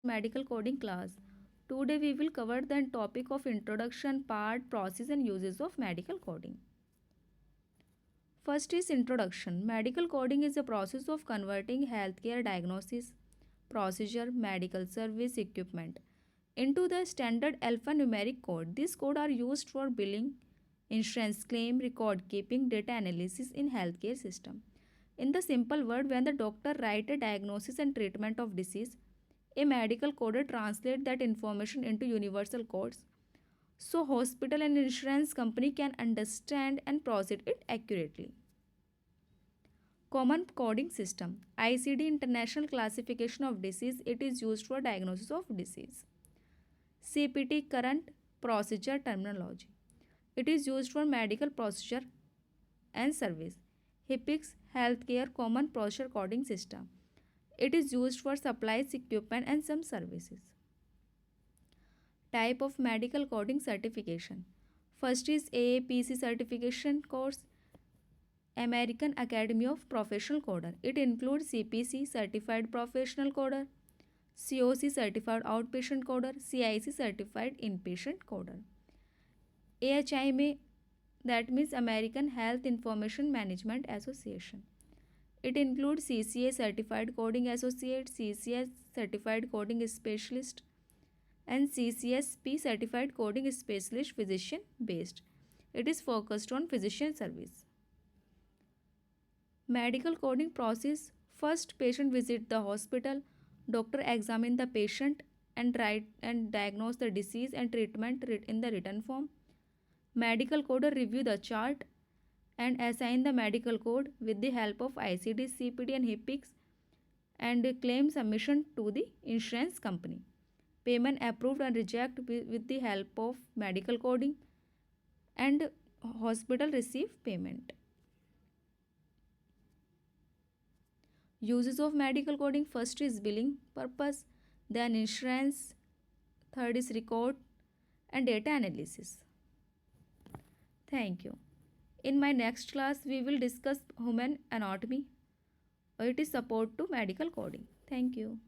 Medical coding class. Today we will cover the topic of introduction, part, process and uses of medical coding. First is introduction. Medical coding is a process of converting healthcare diagnosis, procedure, medical service equipment into the standard alphanumeric code. These codes are used for billing, insurance claim, record keeping, data analysis in healthcare system. In the simple word, when the doctor write a diagnosis and treatment of disease, a medical coder translates that information into universal codes so hospital and insurance company can understand and process it accurately. Common coding system ICD International Classification of Disease. It is used for diagnosis of disease. CPT Current Procedure Terminology. It is used for medical procedure and service. HIPICS Healthcare Common Procedure Coding System. It is used for supplies, equipment and some services. Type of medical coding certification. First is AAPC certification course, American Academy of Professional Coder. It includes CPC Certified Professional Coder, COC Certified Outpatient Coder, CIC Certified Inpatient Coder. AHIMA, that means American Health Information Management Association. It includes CCA Certified Coding Associate, CCS Certified Coding Specialist, and CCSP Certified Coding Specialist Physician based. It is focused on physician service. Medical coding process. First, patient visit the hospital. Doctor examine the patient and write and diagnose the disease and treatment in the written form. Medical coder review the chart and assign the medical code with the help of ICD, CPD and HIPICS and claim submission to the insurance company. Payment approved and reject with the help of medical coding and hospital receive payment. Uses of medical coding. First is billing purpose, then insurance, third is record and data analysis. Thank you. In my next class, we will discuss human anatomy. It is support to medical coding. Thank you.